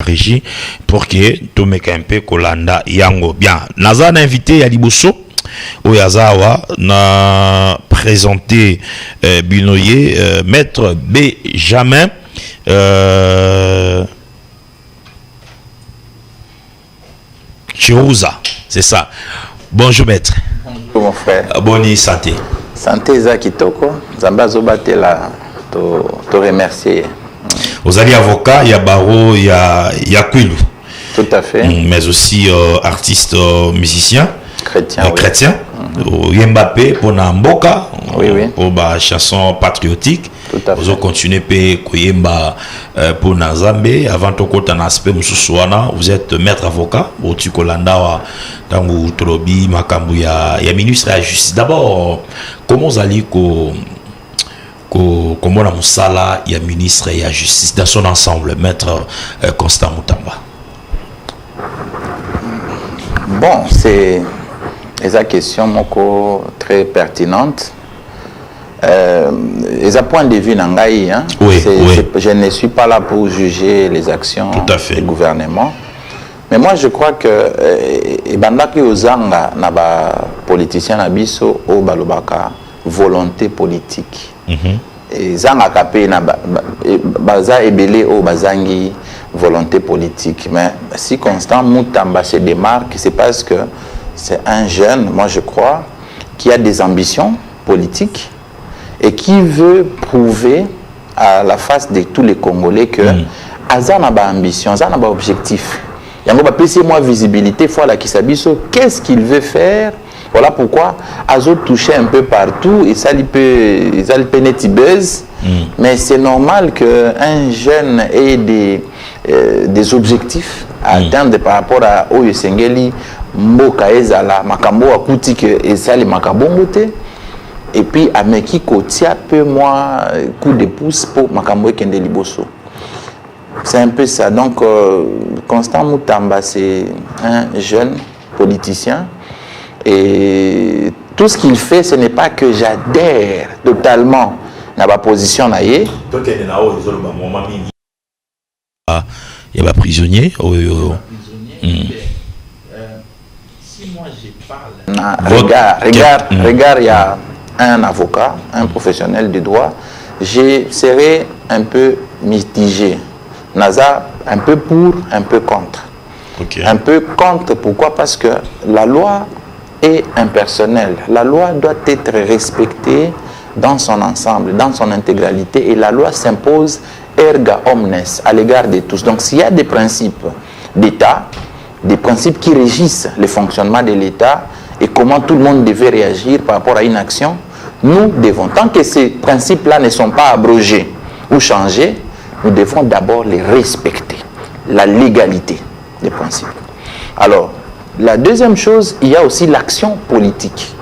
régie pour que tout mekampe kolanda yango bien. Naza na invité ya liboso Oyazawa na présenté Binoye maître Benjamin Chirouza, c'est ça. Bonjour maître. Bonjour mon frère. Bonne santé. Santé Zakitoko, Zambazo Batela, te remercier. Vous allez avocat, il y a barreau, il y a Kwilu. Tout à fait. Mais aussi artiste musicien. Chrétien. Chrétien. Mbappé pour Namboka. Oui, oui. Pour la chanson patriotique. Tout à fait. Vous continuez pour Nazambe. Avant tout un aspect, vous êtes maître avocat. Au Tukolanda, Tangu Trobi, Makambu, il y a ministre de la Justice. D'abord, comment vous allez comment la Moussala, il y a ministre et la Justice dans son ensemble, maître Constant Moutamba? Bon, c'est une question très pertinente. Et à point de vue Nangaï, hein, oui. Je ne suis pas là pour juger les actions du gouvernement. Mais moi, je crois que Bandaki Ozanga n'a politicien Nabiso au Balobaka volonté politique. Et Zanga Kapé na Baza Ebele au Bazangi volonté politique. Mais si Constant Moutamba se démarque, c'est parce que c'est un jeune, moi je crois, qui a des ambitions politiques et qui veut prouver à la face de tous les Congolais que Aza n'a pas ambition, Aza n'a pas objectif. Il y a moi visibilité, voilà qui s'abisso, qu'est-ce qu'il veut faire. Voilà pourquoi Azo touchait un peu partout et ça lui peut buzz. Mais c'est normal qu'un jeune ait des objectifs à atteindre par rapport à Oyo Sengeli, Mboka Ezala, Makambo Akuti que Ezali Makabongote. Et puis à Meki Kotia peu moi coup de pouce pour Makambo Kende Liboso. C'est un peu ça. Donc Constant Moutamba, c'est un jeune politicien. Et tout ce qu'il fait, ce n'est pas que j'adhère totalement à ma position. Il y a des prisonniers. Si moi je parle. Regarde, il y a un avocat, un professionnel du droit. Je serai un peu mitigé. Naza, un peu pour, un peu contre. Un peu contre, pourquoi? Parce que la loi est impersonnelle. La loi doit être respectée dans son ensemble, dans son intégralité, et la loi s'impose erga omnes, à l'égard de tous. Donc s'il y a des principes d'État, des principes qui régissent le fonctionnement de l'État et comment tout le monde devait réagir par rapport à une action, nous devons, tant que ces principes-là ne sont pas abrogés ou changés, nous devons d'abord les respecter, la légalité des principes. Alors, la deuxième chose, il y a aussi l'action politique.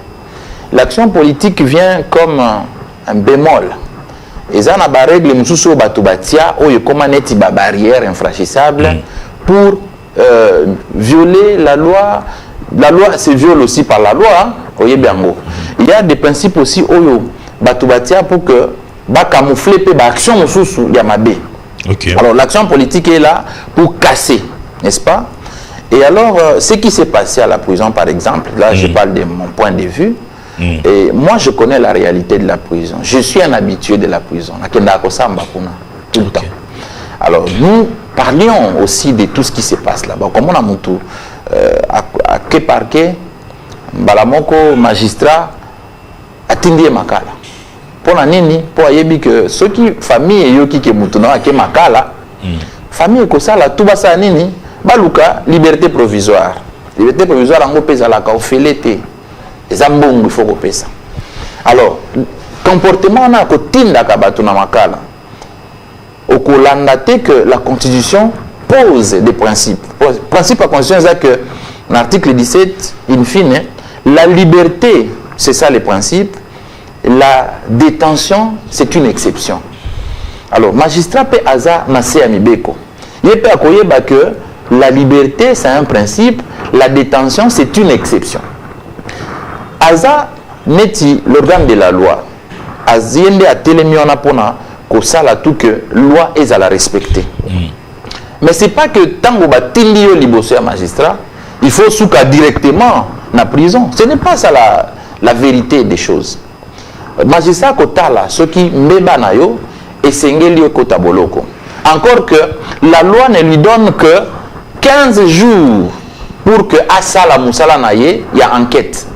L'action politique vient comme un bémol. Et ça n'a pas règle mususu batubatia ou comment n'est ba barrière infranchissable pour violer la loi. La loi se viole aussi par la loi. Il y a des principes aussi oyo batubatia pour que ba camoufler pe ba action mususu yamabe. Alors l'action politique est là pour casser, n'est-ce pas? Et alors, ce qui s'est passé à la prison, par exemple, là je parle de mon point de vue, et moi je connais la réalité de la prison. Je suis un habitué de la prison, tout le temps. Alors nous parlions aussi de tout ce qui se passe là-bas. Comme on a monté à quai parquet, Balamoko, magistrat, a Tindie Makala. Pour la nini, pour ayebi que ceux qui famille et qui mutuna à Makala, famille que ça là tout va ça nini. Baluka, liberté provisoire. Liberté provisoire, on peut la kaufelete. Les ambons, il faut couper ça. Alors, comportement, on a côté d'Akabatuna Makala. Au Kolandate que la Constitution pose des principes. Principe à Constitution, c'est que l'article 17, in fine, la liberté, c'est ça les principes. La détention, c'est une exception. Alors, magistrat peut hasard Massé Amibeko. Il peut accueillir que la liberté, c'est un principe, la détention, c'est une exception. Aza neti l'organe de la loi. Aziende a télémiona pona ko sala tout que loi est à la respecter. Mais c'est pas que tant que batindi yo liboso ya magistrat, il faut souka directement na prison. Ce n'est pas ça la vérité des choses. Magistrat kotala ceux qui mbeba na yo et sengeli yo kota boloko. Encore que la loi ne lui donne que 15 jours pour que Asala Moussala Naye, il y a enquête.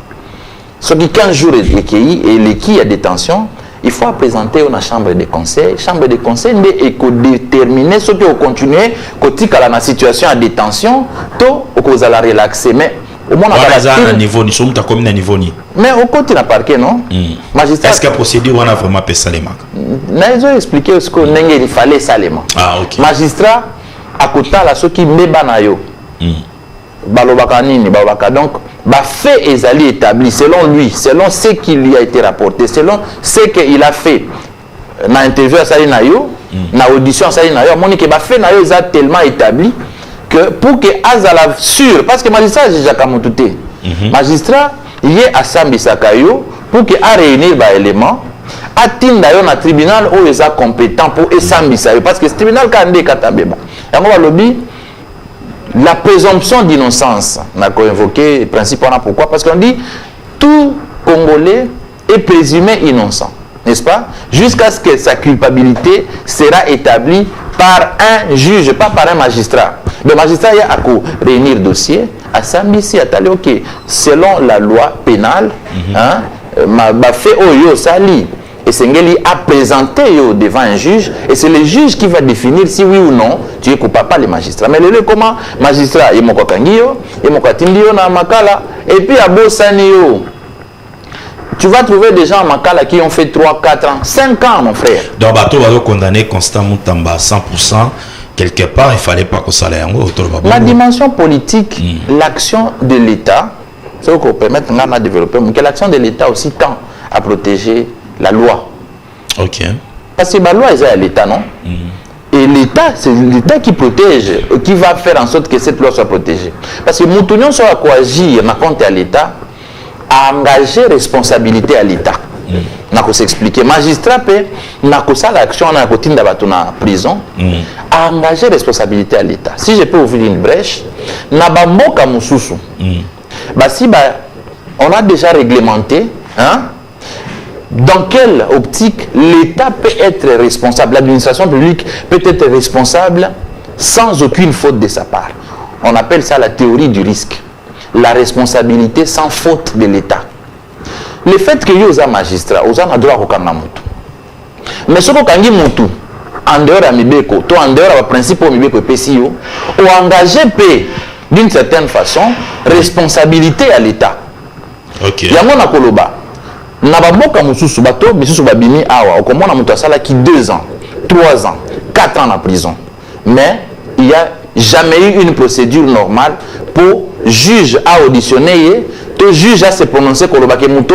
Ce qui 15 jours est recueilli et l'équipe à détention, il faut présenter à la chambre de conseil. Chambre de conseil est déterminer ce qui va continuer côté à la situation à détention, tout au cause la relaxer. Mais au moins on a un niveau, nous sommes à combien de niveau ni? Mais au côté la parquet non. Magistrat. Est-ce que la procédure on a vraiment fait Salema? Ils ont expliqué ce qu'on il fallait Salema. Ah ok. Magistrat à côté là ceux qui meba na yo. Balobaka nini balobaka donc ba fait ezali établi selon lui, selon ce qui lui a été rapporté, selon ce qu'il a fait na interview à sali na yo, na audition à sali na yo, monique ba fait na yo est tellement établi que pour que azala sûr parce que magistrat déjà kamutute. Magistrat il est à sambisaka yo pour que a réunir ba éléments atinda yo na tribunal où ils sont compétents pour esambisa yo parce que ce tribunal kande katabeba. Yango ba lobby la présomption d'innocence, on a invoqué le principe, pourquoi? Parce qu'on dit tout Congolais est présumé innocent, n'est-ce pas? Jusqu'à ce que sa culpabilité sera établie par un juge, pas par un magistrat. Le magistrat il y a à réunir le dossier, à Sambisi, à Tali, ok, selon la loi pénale, ma fait Oyo Sali. Et Sengeli a présenté devant un juge et c'est le juge qui va définir si oui ou non tu es coupable, pas le magistrat. Mais le comment magistrat il m'a kangio, il m'a tindio na makala et puis à Bosanio. Tu vas trouver des gens à Makala qui ont fait 3, 4 ans, 5 ans mon frère. Donc bateau va condamner Constant Moutamba 100%. Quelque part il fallait pas que ça aille en haut. La dimension politique, l'action de l'État, c'est ce qu'on permet de développer, mais l'action de l'État aussi tend à protéger la loi. Ok. Parce que la loi est à l'État, non? Et l'État, c'est l'État qui protège, qui va faire en sorte que cette loi soit protégée. Parce que Moutunion soit quoi agir, n'a compte à l'État, à engager responsabilité à l'État. N'a qu'à s'expliquer. Magistrat peut, n'a qu'à ça l'action, n'a qu'à t'inda batona prison, à engager responsabilité à l'État. Si je peux ouvrir une brèche, n'a pas moka moussoussou. Bah si on a déjà réglementé, hein? Dans quelle optique l'État peut être responsable, l'administration publique peut être responsable sans aucune faute de sa part. On appelle ça la théorie du risque. La responsabilité sans faute de l'État. Le fait que vous êtes magistrat, vous avez droit à Kangamutu. Mais ce que vous avez en dehors de Mibeko, en dehors du principe de Mibeko et PCO, ou engagé d'une certaine façon responsabilité à l'État. Ok. Il y a mon akoloba. Nababoka mususu bato bisusu babimi awa okomona mutu asala ki 2 ans, 3 ans, 4 ans en prison. Mais il n'y a jamais eu une procédure normale pour juge à auditionner, to juge à se prononcer koloba ke mutu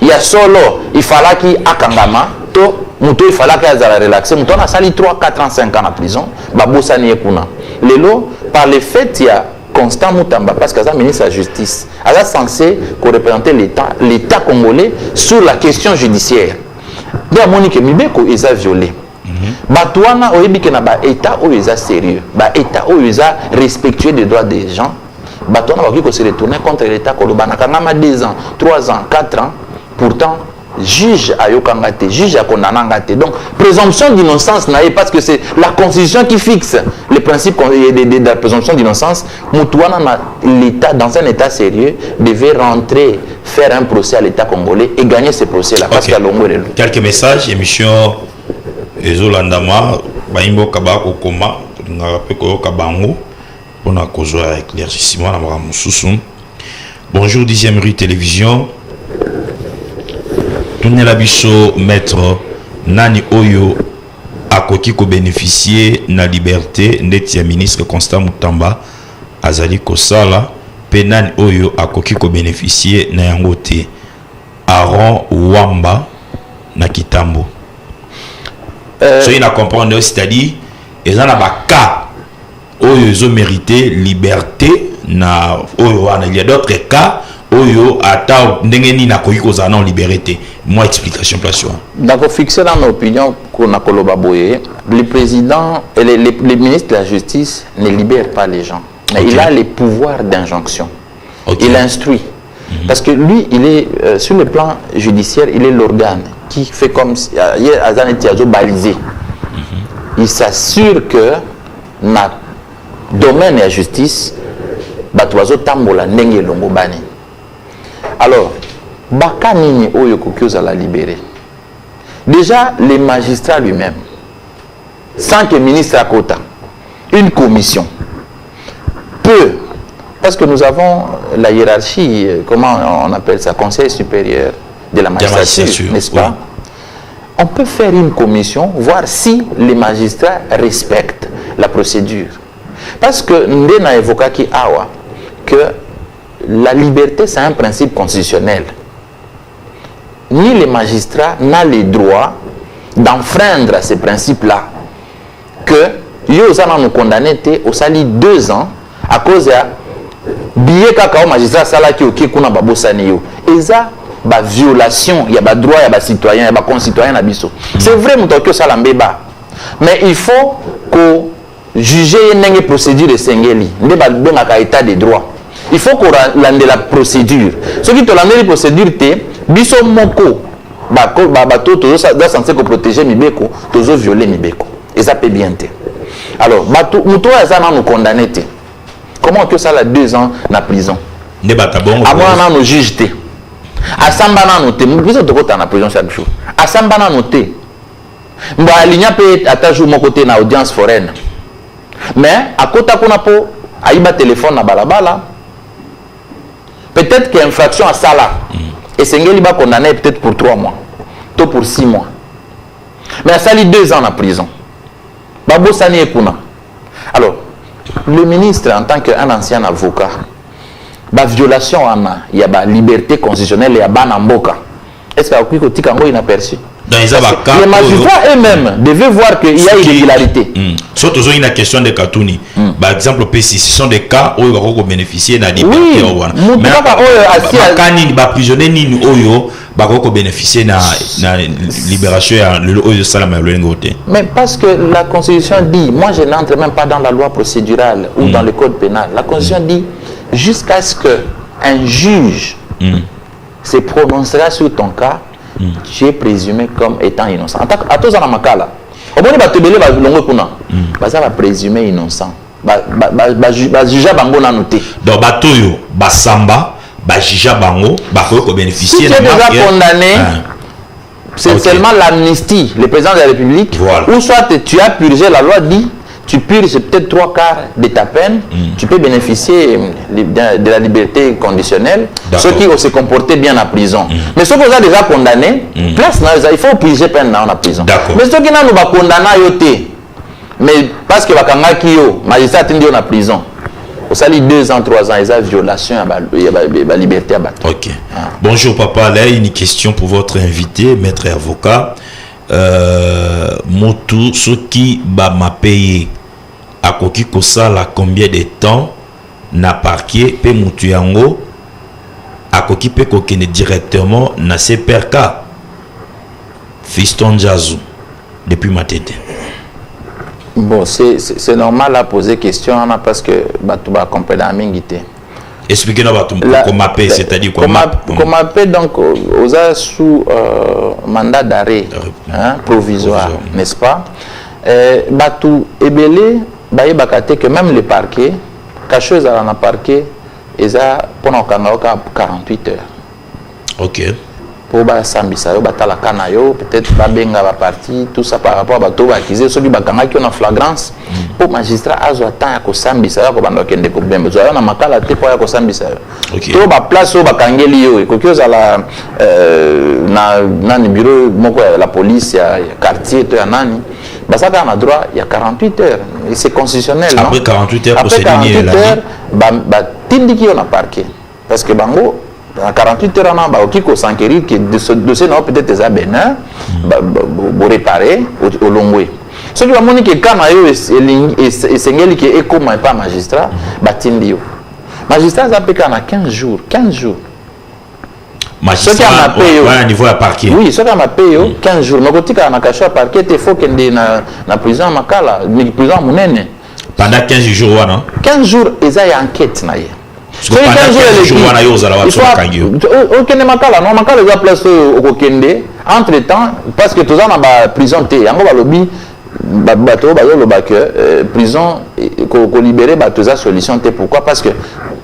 il y a solo il fallait ki akangama to mutu il fallait que azala relaxer mutu na sali 3, 4 ans, 5 ans en prison babosani ekuna. Lelo par le fait il y a Constant Moutamba, parce qu'il est ministre de la Justice, il est censé représenter l'État congolais sur la question judiciaire. Mais Monique Mibeko, ils ont violé. Batouana, l'État est sérieux. L'État est respectueux des droits des gens. Batouana va se retourner contre l'État congolais. Il y a 2 ans, 3 ans, 4 ans. Pourtant, juge à Yokangate, juge à Konanangate. Donc, présomption d'innocence, parce que c'est la Constitution qui fixe les principes de la présomption d'innocence. L'État, dans un État sérieux, devait rentrer, faire un procès à l'État congolais et gagner ce procès-là. Parce qu'il y a quelques messages, émission Ezolandama, Baimbo Kabako Koma, Ngapeko Kabango, on a causé éclaircissement à Moussoussou. Bonjour, 10e rue télévision. Tunela biso maître Nani Oyo akoki ko bénéficier na liberté ndeti ya ministre Constant Moutamba azali kosala pe Nani Oyo akoki ko bénéficier na yango te Aaron Wamba na Kitambo. So il a comprendre c'est-à-dire ils en a ba cas Oyo ils ont mérité liberté na Oyo il y a d'autres cas oyo ata ndengeni na koyi kozana en liberté. Moi explication place. Donc fixer dans nos opinions qu'on a colobaboye, le président et les ministres de la justice ne libèrent pas les gens. Mais il a les pouvoirs d'injonction. Il instruit. Parce que lui, il est sur le plan judiciaire, il est l'organe qui fait comme si balisé. Il s'assure que na domaine de la justice, batoazo tambola ndenge longo bani. Alors, bakanini oyo kokioza la libérer. Déjà, les magistrats lui-même, sans que le ministre à Kota, une commission peut, parce que nous avons la hiérarchie, comment on appelle ça, Conseil supérieur de la magistrature, n'est-ce pas? On peut faire une commission, voir si les magistrats respectent la procédure. Parce que nous avons évoqué que la liberté, c'est un principe constitutionnel. Ni les magistrats n'ont le droit d'enfreindre ce principe-là. Que nous avons condamné au sali 2 ans à cause de billet kakao magistrat salaki oki kuna babosani yo. Et ça, ba violation, il y a ba droit, il y a ba citoyen, il y a ba concitoyen na biso. C'est vrai mutokyo salambeba. Mais il faut que juger une procédure de sengeli, ne ba benga état de droit. Il faut qu'on lande la procédure. Ce qui te lande la procédure te biso moko bato tozo censé protéger mibeko, tozo violer mibeko. Et ça peut bien te. Alors, muto azana nous condamner te. Comment que ça la 2 ans na prison? Ne bata bon. Avant nous juge te. Asamba na noté, biso tokota na prison chaque jour. Asamba na noté. Mba alinya pe atajou mon côté na audience foraine. Mais à côté kuna po aiba téléphone na balabala. Peut-être qu'il y a infraction à ça là. Et Sengeli va condamner peut-être pour 3 mois. Tout pour 6 mois. Mais à ça, il 2 ans en prison. Babo Sani et Kuna. Alors, le ministre, en tant qu'un ancien avocat, la violation, il y a la liberté constitutionnelle, il y a la mboka. Est-ce qu'il y a un inaperçu? Les magistrats eux-mêmes devaient voir qu'il y a une irrégularité. Surtout, il y a une question de Katouni. Par exemple, ce sont des cas où ils vont bénéficier de la liberté. Mais quand ils sont prisonniers, ils vont bénéficier de la libération de Salam. Mais parce que la Constitution dit, moi je n'entre même pas dans la loi procédurale ou dans le code pénal. La Constitution dit, jusqu'à ce qu'un juge se prononcera sur ton cas, tu es présumé comme étant innocent. À tous en makala. Au moins ba tebele ba longo kuna. Ba ça va présumer innocent. Ba juger bango na noté. Donc bato yo ba samba ba juger bango ba ko bénéficier de. Si tu es déjà condamné, c'est seulement l'amnistie, le président de la République, ou soit tu as purgé, la loi dit tu purges peut-être 3/4 de ta peine, tu peux bénéficier de la liberté conditionnelle, ceux qui ont se comporté bien en prison. Mais ceux qui ont déjà condamné, place, il faut purger peine dans la prison. Mais ceux qui n'ont pas condamné, mais parce que les magistrats sont en prison, au sali 2 ans, 3 ans, ils ont violation de la liberté. Ok. Bonjour papa, là une question pour votre invité, maître et avocat. Motu soki ba ma payé a koki kosala combien de temps na parquet pe mutu yango a koki pe kokene directement na CPRK Fiston Jazou depuis Matete. Bon, c'est normal à poser question parce que batu ba comprendre mingité. Expliquez-nous comment payer, c'est-à-dire comment payer donc aux sous mandat d'arrêt provisoire, n'est-ce pas? Batou ebele baye bakate que même les parquets, quelque chose à la parquet, ils a pendant 48 heures. Ok. Pour ba sambisa yo batala kanayo peut-être ba benga ba parti tout ça par rapport à bato ba kize ceux qui ba kanga qui ont en flagrance pour magistrat azo attend ko sambisa ko bando kende ko bembe zo na makala te po ya ko sambisa to ba place ba kangeli yo ko kioza la na ni bureau moko la police ya quartier to ya nani ba ça a droit il y a 48 heures et c'est constitutionnel. Après 48 heures après 48 heures ba tindiki on a parquet parce que bango à 48 heures, on va s'enquérir que de ce dossier, peut-être des abénins, pour réparer au Longwe. Ce qui va montrer que quand et Sengeli qui est comme pas magistrat, Batindio. Magistrat, ça peut 15 jours. magistrat au niveau de parquet. Oui, ce qui m'a payé 15 jours. Mais quand tu as un cachet à parquet, il faut qu'il y ait une prison à Makala, une prison à Mounene. Pendant 15 jours, non? 15 jours, il y a une enquête. Pendant 15 jours, il faut que les Makala, non, Makala, il y a place au Kende. Entre-temps, parce que tout ça, on a prison, il y a un lobby. Prison qu'on libérer toute la solution. Pourquoi? Parce que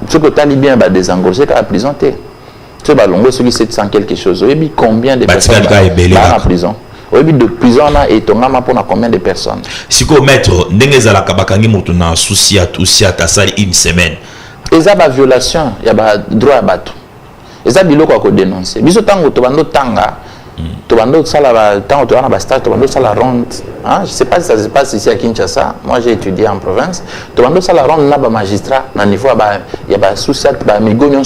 ce que tu as libéré désengorgé la prison tu vas longuer ceux qui 700 quelque chose. Et combien de personnes dans la prison? De prison et ton âme pour combien de personnes? Si vous mettez la kabakangi motuna souci à une semaine. Et ça, violation, il y a droit à battre. Et ça, il y a dénoncer. Biso tango to bando tanga. Tobando sala tant tu as un stage tobando sala ronde, hein, je sais pas si ça se passe ici à Kinshasa. Moi j'ai étudié en province. Tobando sala ronde na ba magistrat na niveau il y a ba sous-sat ba migonyon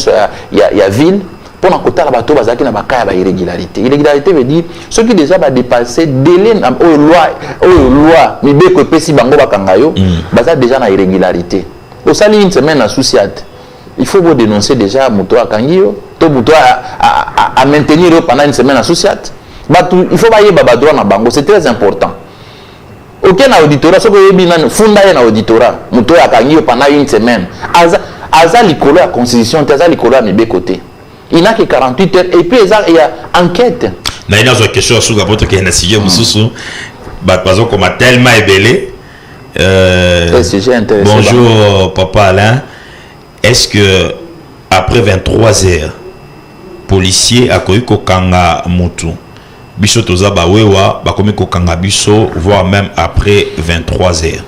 il y a ville pour na kota la bato bazaki na ba kaya ba irrégularité. Irrégularité veut dire ceux qui déjà ba dépasser délai loi mi be ko pesi bango ba kangayo baza déjà na irrégularité. Au sali une semaine na sous-sat. Il faut vous dénoncer déjà Mouto à Kangio, tout Mouto à maintenir pendant une semaine associate. Il faut bailler Babadroit na Bango, c'est très important. Aucun auditorat, ce que vous avez funda un auditorat, Mouto à Kangio pendant une semaine. Aza l'icolo à constitution, Aza l'icolo à mes côtés. Il n'a que 48 heures et puis il y a enquête. Il y a une question sur la porte qui est un sujet, parce qu'on m'a tellement ébellé. Bonjour, Papa Alain. Est-ce que après 23 heures, policier a connu kokanga mutu, biso toza bawewa, bakomi kokanga biso, voire même après 23 heures.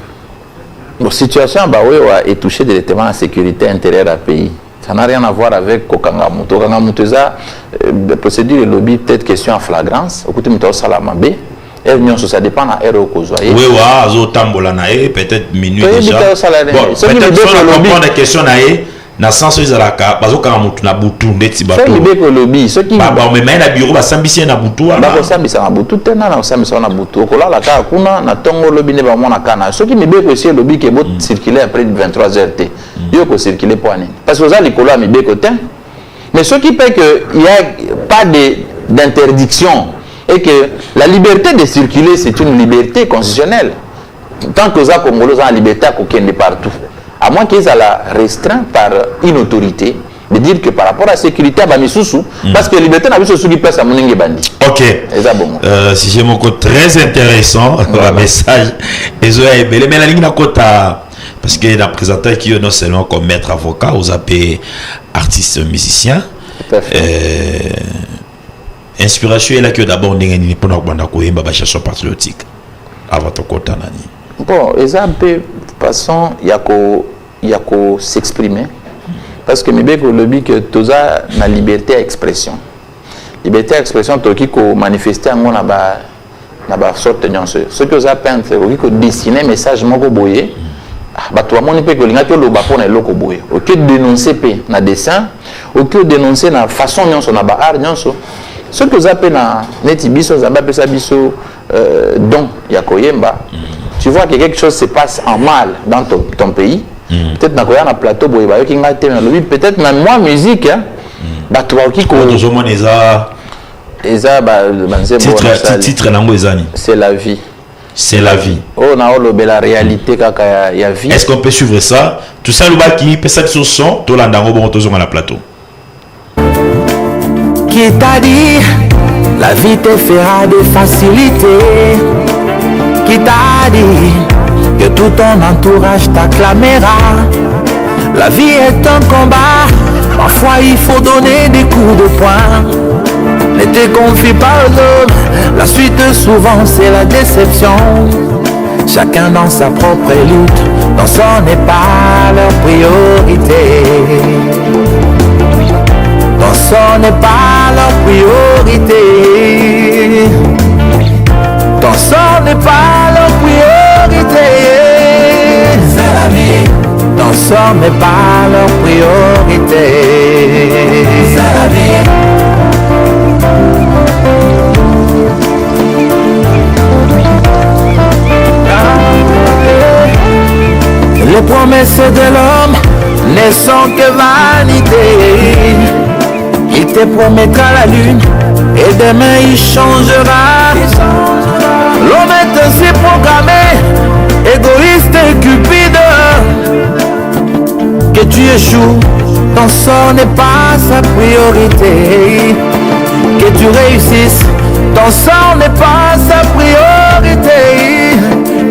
La situation bawewa est touchée directement à la sécurité intérieure à pays. Ça n'a rien à voir avec kokanga mutu. Kokanga mutu ça, procédure et lobby peut-être question en flagrance. Au côté mutu salamabe. Ça dépend de l'heure au Kozoa. Oui, peut-être minuit déjà. Peut-être qu'on des questions na sens ils la ka bazo ka mutu na butu ndeti bato. C'est le lobby. Ce qui ba mais na bureau ba sambisi na butu ala. Ba sambisa na butu tena na sambisa na butu. Okola la ka kuna na tongo lobby ne ba mona kana. Ce qui me be aussi le lobby qui bot circuler après 23 heures t. Yo ko circuler pour ani. Parce que ça les cola me be côté. Mais ce qui fait que il y a pas d'interdiction et que la liberté de circuler, c'est une liberté constitutionnelle. Tant que ça, Congolais ont la liberté à coquiner partout. À moins qu'ils aient la restreint par une autorité, de dire que par rapport à la sécurité, parce que la liberté n'a pas de qui passe à mon bandi. Ok. Si j'ai mon code très intéressant, le message, mais la ligne parce que la présentateur qui est non seulement comme maître avocat, vous appelez artiste musicien. Inspiration est là que d'abord on est pour nous chanson patriotique avant ton côté nani. Bon, exemple façon il y a qu'au s'exprimer parce que mais que le but que tous a la liberté d'expression. Liberté d'expression to qui ko manifester en na ba sorte de ce que ça peindre qui ko dessiner message moko boyer ba to amoni pe ko linga to lo ba pona eloko boyer. OK dénoncer pe na dessin, OK dénoncer na façon nyonso na ba art nyonso. Ce que vous appelez neti biso zambape sa biso don yakoyemba, tu vois que quelque chose se passe en mal dans ton pays. Peut-être na koya na plateau boye ba yoki ngate na lobi peut-être même moi musique hein. Ba to ba ki ko eza ba titre nango ezani. C'est la vie. C'est la vie. Oh na olo la réalité kaka ya vie. Est-ce qu'on peut suivre ça? Tout ça le baki peut ça sur son to landango bon to zonga na plateau. Qui t'a dit la vie te fera des facilités? Qui t'a dit que tout ton entourage t'acclamera? La vie est un combat, parfois il faut donner des coups de poing. Ne te confie pas aux autres, la suite souvent c'est la déception. Chacun dans sa propre lutte, dans son n'est pas leur priorité. Dans son n'est pas leur priorité. Dans son n'est pas leur priorité. C'est la vie. Dans son n'est pas leur priorité. C'est la vie. Les promesses de l'homme ne sont que vanité. il te promettra la lune et demain il changera. L'homme est ainsi programmé, égoïste et cupide, que tu échoues, ton sort n'est pas sa priorité. Que tu réussisses, ton sort n'est pas sa priorité.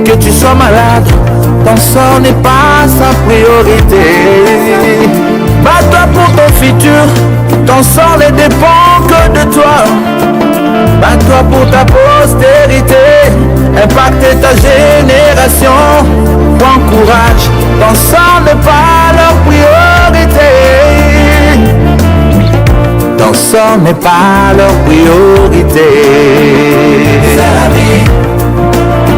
Que tu sois malade, ton sort n'est pas sa priorité. Bats-toi pour ton futur, ton sort ne dépend que de toi. Bats-toi pour ta postérité, impacte ta génération. Prends courage, ton sort n'est pas leur priorité. Ton sort n'est pas leur priorité. C'est la vie.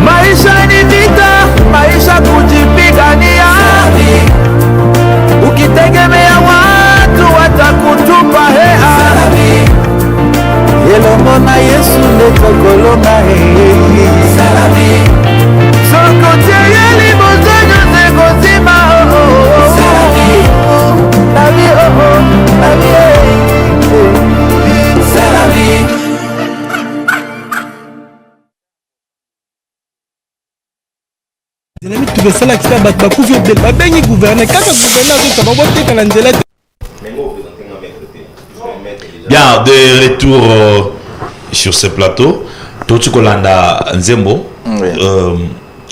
Maisha ni vita, maisha kujipigania. Ukitegemea watu watakutupa hea. Elongo na Yesu ndetokolo na hei. Sokotie yeli bozonyo zekozima. La vie, la vie. C'est la vie. Tu veux ça là qui t'a battu pour faire des babes gouverner quand le gouverneur ça va voter quand l'angela. Bien, de retour sur ce plateau, Totu Kolanda Nzembo,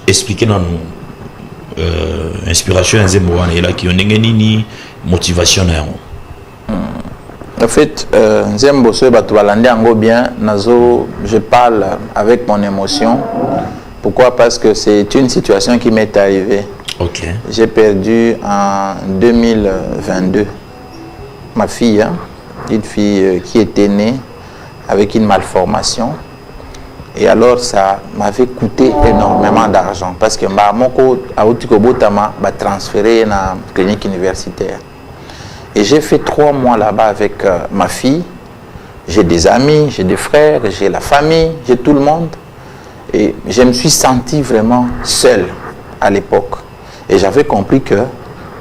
expliquez-nous inspiration Nzembo et là qui ont une motivation. En fait, Nzembo se batualande ango bien, nazo, je parle avec mon émotion. Pourquoi? Parce que c'est une situation qui m'est arrivée. Ok. J'ai perdu en 2022 ma fille, hein, une fille qui était née avec une malformation. Et alors ça m'avait coûté énormément d'argent parce que Moko a transféré dans la clinique universitaire. Et j'ai fait 3 mois là-bas avec ma fille. J'ai des amis, j'ai des frères, j'ai la famille, j'ai tout le monde. Et je me suis senti vraiment seul à l'époque. Et j'avais compris que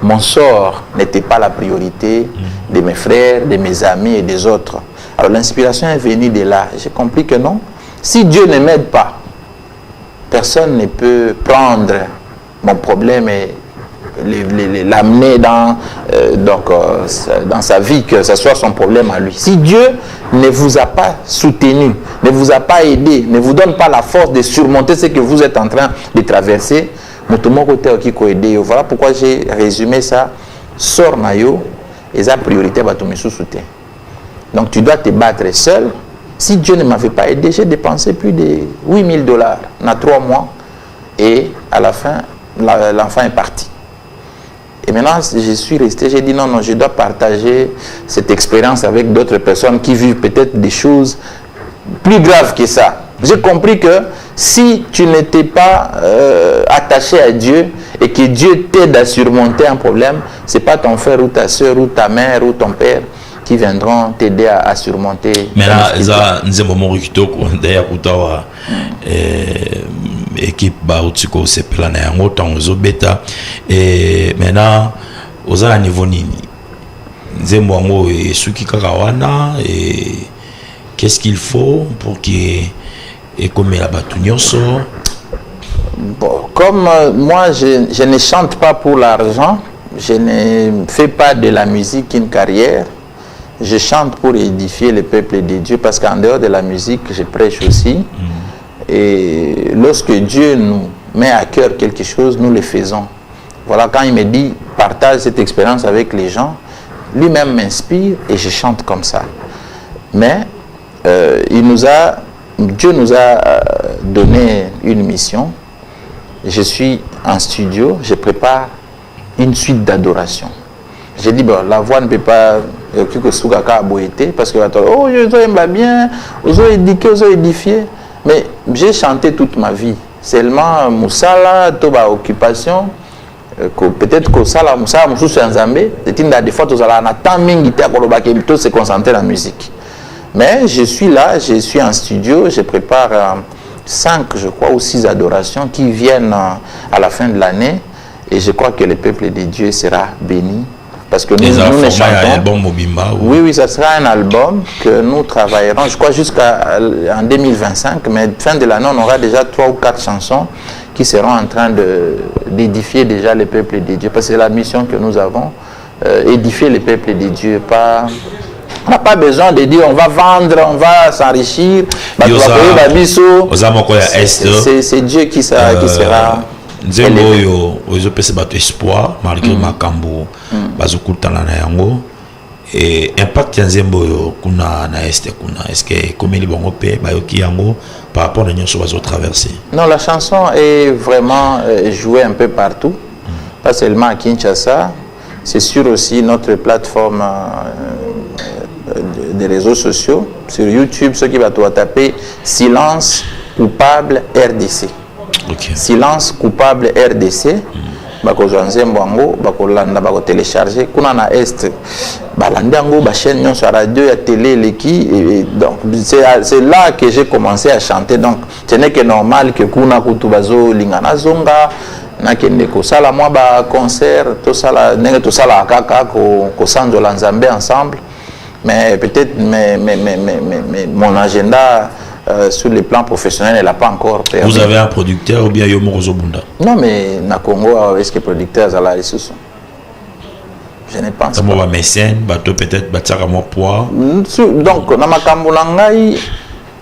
mon sort n'était pas la priorité de mes frères, de mes amis et des autres. Alors l'inspiration est venue de là. J'ai compris que non. Si Dieu ne m'aide pas, personne ne peut prendre mon problème et l'amener dans sa vie, que ce soit son problème à lui. Si Dieu ne vous a pas soutenu, ne vous a pas aidé, ne vous donne pas la force de surmonter ce que vous êtes en train de traverser, voilà pourquoi j'ai résumé ça. Sors nayo et sa priorité va te soutenir. Donc tu dois te battre seul. Si Dieu ne m'avait pas aidé, j'ai dépensé plus de $8 000 dans 3 mois et à la fin l'enfant est parti. Et maintenant, je suis resté, j'ai dit non, je dois partager cette expérience avec d'autres personnes qui vivent peut-être des choses plus graves que ça. J'ai compris que si tu n'étais pas attaché à Dieu et que Dieu t'aide à surmonter un problème, ce n'est pas ton frère ou ta soeur ou ta mère ou ton père qui viendront t'aider à surmonter. Mais là, nous avons mon d'ailleurs, équipe bautiko c'est plané en autant aux bêta et maintenant aux à niveau nini Nzembo et Suki Kakawana et qu'est-ce qu'il faut pour qu'il et comme la batunyoso. Bon, comme moi je ne chante pas pour l'argent, je ne fais pas de la musique une carrière, je chante pour édifier le peuple de Dieu parce qu'en dehors de la musique je prêche aussi. Et lorsque Dieu nous met à cœur quelque chose, nous le faisons. Voilà, quand il me dit partage cette expérience avec les gens, lui-même m'inspire et je chante comme ça. Mais Dieu nous a donné une mission. Je suis en studio, je prépare une suite d'adoration. J'ai dit, bon, la voix ne peut pas parce que oh, je aime bien, je éduquer, je édifier. Mais j'ai chanté toute ma vie. Seulement, Moussala, Toba occupation, peut-être que ça, Moussala, Moussala, Nzambé, des fois, on a tant de se concentrer dans la musique. Mais je suis là, je suis en studio, je prépare 5, je crois, ou 6 adorations qui viennent à la fin de l'année. Et je crois que le peuple de Dieu sera béni Parce que nous ne chantons. Oui, ça sera un album que nous travaillerons, je crois, jusqu'en 2025, mais fin de l'année, on aura déjà 3 ou 4 chansons qui seront en train d'édifier déjà les peuples de Dieu. Parce que c'est la mission que nous avons, édifier les peuples de Dieu. On n'a pas besoin de dire on va vendre, on va s'enrichir. C'est Dieu qui sera. Nzembo ozo pese bato espoir malgré makambo bazokutana na yango et impact ya nzembo yo kuna na este kuna est-ce que komeli bango pe bayoki yango par rapport à nyonso bazo traverser? Non, la chanson est vraiment jouée un peu partout, pas seulement à Kinshasa, c'est sur aussi notre plateforme des réseaux sociaux, sur YouTube, ceux qui vont taper Silence Coupable RDC. Okay. Silence Coupable RDC. Bakozwa nzembo yango bakolanda bakotélécharger kuna na est balanda yango ba chaîne nyonso radio ya télé leki donc c'est là que j'ai commencé à chanter, donc ce n'est que normal que kuna kutu bazo lingana zonga na kende ko sala moi ba concert to sala ndenge to sala kaka ko sanzola nzambe ensemble, mais peut-être mon agenda sur le plan professionnel, elle n'a pas encore permis. Vous avez un producteur ou bien Yomo Rozobunda? Non, mais na Congo, est-ce que producteur a la ressource? Je ne pense pas. Un mécène, peut-être bâtir mon poids. Donc, dans ma Kambulangai,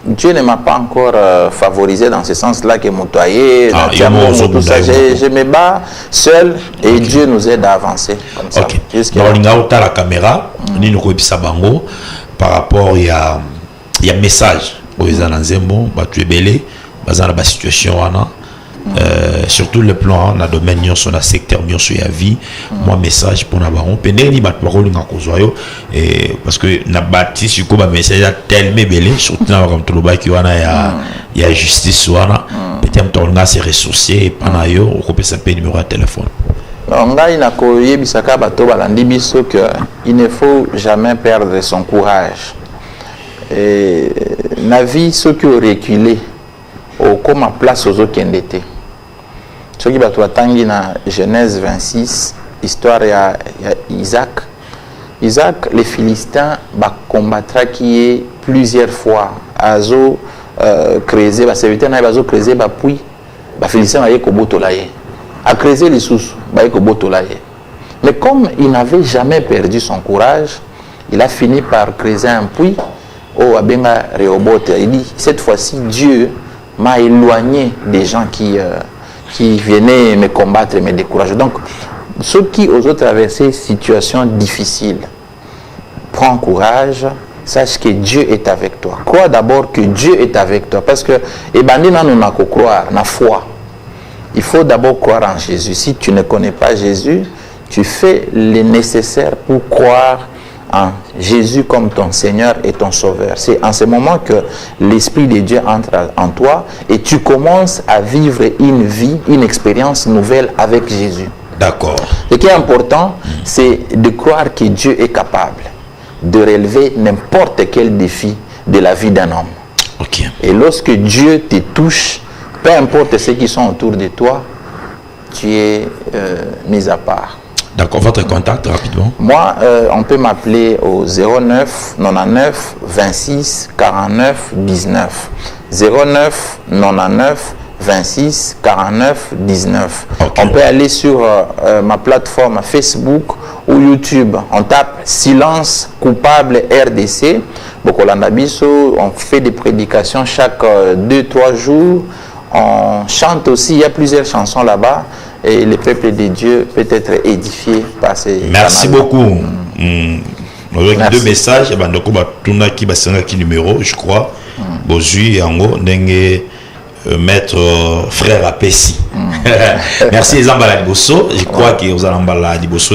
Dieu ne m'a pas encore favorisé dans ce sens-là que motoyer, tout ça. Je me bats seul et Dieu nous aide à avancer comme ça. Dans la caméra, par rapport il y a message. Nzembo, tu es belé, dans la situation, surtout le plan, dans le domaine, dans le secteur, dans la vie, moi, message pour nous, parce que na bâti, si tu as un message tellement belé, surtout dans il y a justice, peut-être que tu as ces ressources, et pendant yo, on peut s'appeler numéro de téléphone. Il ne faut jamais perdre son courage. Et la vie, ceux qui ont reculé, comme en place aux autres qui ont été. Ceux qui ont attendu dans Genèse 26, histoire de Isaac. Isaac, les Philistins, combattra qui est plusieurs fois. Azo creuser, serviteur na azo creuser puis les Philistins va ko botolaye. A creuser les sous, ba ko botolaye. Mais comme il n'avait jamais perdu son courage, il a fini par creuser un puits. Oh, Abenga Rehoboth, il dit, cette fois-ci, Dieu m'a éloigné des gens qui venaient me combattre et me décourager. Donc, ceux qui osent traverser des situations difficiles, prends courage, sache que Dieu est avec toi. Crois d'abord que Dieu est avec toi. Parce que, nous n'avons croire, na foi. Il faut d'abord croire en Jésus. Si tu ne connais pas Jésus, tu fais le nécessaire pour croire en Jésus comme ton Seigneur et ton Sauveur. C'est en ce moment que l'Esprit de Dieu entre en toi et tu commences à vivre une vie, une expérience nouvelle avec Jésus. D'accord. Ce qui est important, c'est de croire que Dieu est capable de relever n'importe quel défi de la vie d'un homme. Okay. Et lorsque Dieu te touche, peu importe ceux qui sont autour de toi, tu es mis à part. D'accord, votre contact rapidement. Moi, on peut m'appeler au 09 99 26 49 19. 09 99 26 49 19. Okay. On peut aller sur ma plateforme Facebook ou YouTube. On tape Silence Coupable RDC. On fait des prédications chaque 2-3 jours. On chante aussi, il y a plusieurs chansons là-bas. Et le peuple de Dieu peut être édifié par ces Merci beaucoup. Avec deux messages, qui numéro, je crois. Bozui, Yango, Nenge, maître frère Apessi. Merci les Ambala Dibosso. Je crois que vous allez Ambala Dibosso.